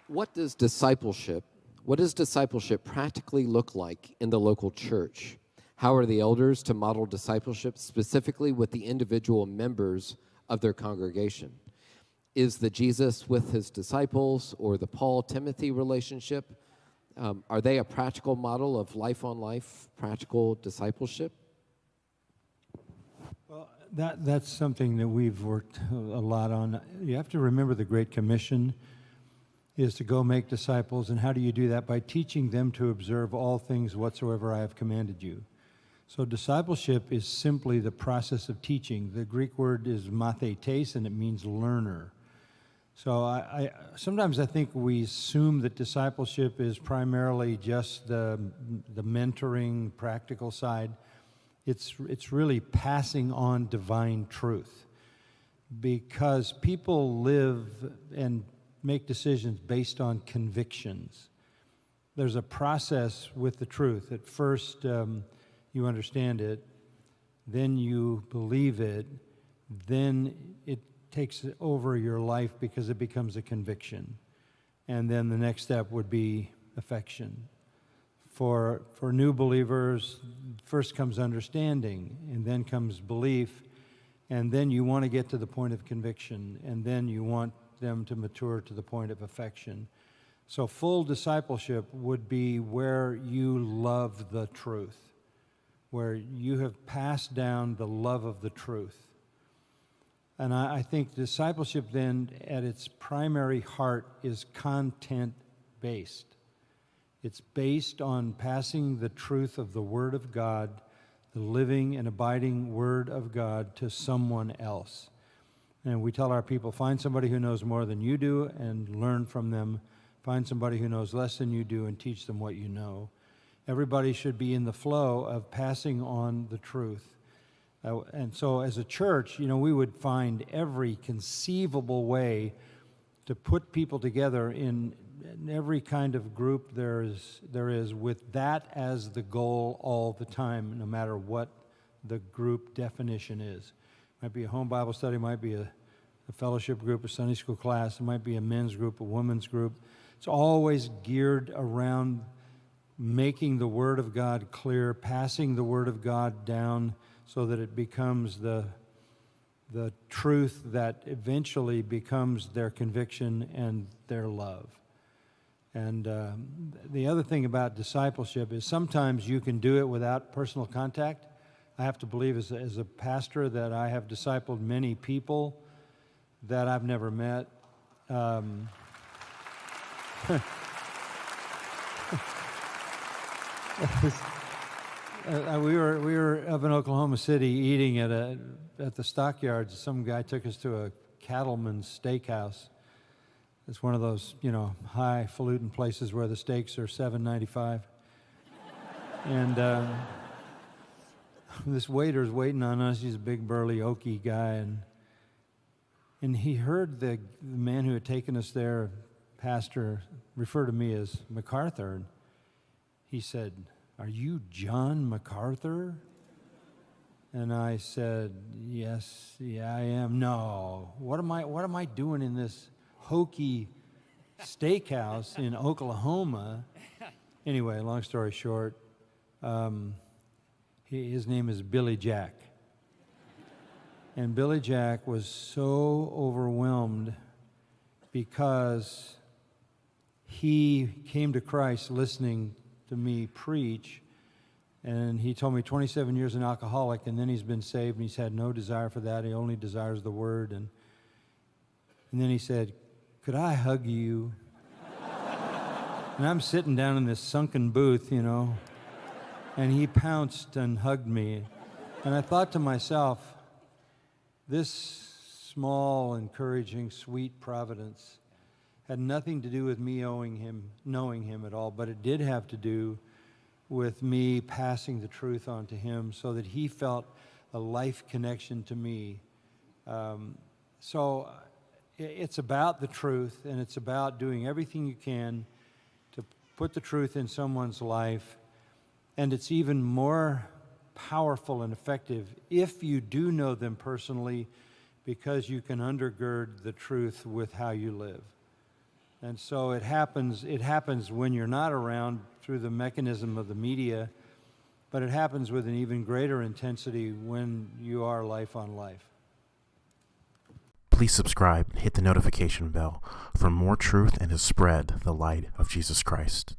What does discipleship practically look like in the local church? How are the elders to model discipleship specifically with the individual members of their congregation? Is the Jesus with his disciples or the Paul-Timothy relationship, are they a practical model of life-on-life, practical discipleship? Well, that's something that we've worked a lot on. You have to remember the Great Commission is to go make disciples, and how do you do that? By teaching them to observe all things whatsoever I have commanded you. So discipleship is simply the process of teaching. The Greek word is mathetes, and it means learner. So I sometimes I think we assume that discipleship is primarily just the mentoring, practical side. It's really passing on divine truth, because people live and make decisions based on convictions. There's a process with the truth. At first, you understand it, then you believe it, then it takes over your life because it becomes a conviction. And then the next step would be affection. For new believers, first comes understanding, and then comes belief, and then you want to get to the point of conviction, and then you want them to mature to the point of affection. So full discipleship would be where you love the truth, where you have passed down the love of the truth. And I think discipleship then at its primary heart is content-based. It's based on passing the truth of the Word of God, the living and abiding Word of God, to someone else. And we tell our people, find somebody who knows more than you do and learn from them. Find somebody who knows less than you do and teach them what you know. Everybody should be in the flow of passing on the truth. And so as a church, we would find every conceivable way to put people together in every kind of group there is with that as the goal all the time, no matter what the group definition is. Might be a home Bible study, might be a fellowship group, a Sunday school class, it might be a men's group, a women's group. It's always geared around making the Word of God clear, passing the Word of God down so that it becomes the truth that eventually becomes their conviction and their love. And the other thing about discipleship is sometimes you can do it without personal contact. I have to believe as a pastor that I have discipled many people that I've never met. We were up in Oklahoma City eating at the stockyards. Some guy took us to a cattleman's steakhouse. It's one of those, highfalutin places where the steaks are $7.95. And this waiter's waiting on us. He's a big, burly, oaky guy, and he heard the man who had taken us there, pastor, refer to me as MacArthur. And he said, "Are you John MacArthur?" And I said, "Yes, yeah, I am." "No, what am I doing in this hokey steakhouse in Oklahoma?" Anyway, long story short, his name is Billy Jack. And Billy Jack was so overwhelmed because he came to Christ listening to me preach, and he told me 27 years an alcoholic, and then he's been saved, and he's had no desire for that. He only desires the Word. And then he said, "Could I hug you?" And I'm sitting down in this sunken booth, and he pounced and hugged me. And I thought to myself, this small, encouraging, sweet providence had nothing to do with me knowing him at all, but it did have to do with me passing the truth on to him so that he felt a life connection to me. So it's about the truth, and it's about doing everything you can to put the truth in someone's life. And it's even more powerful and effective if you do know them personally, because you can undergird the truth with how you live. And so it happens when you're not around through the mechanism of the media, but it happens with an even greater intensity when you are life on life. Please subscribe and hit the notification bell for more truth and to spread the light of Jesus Christ.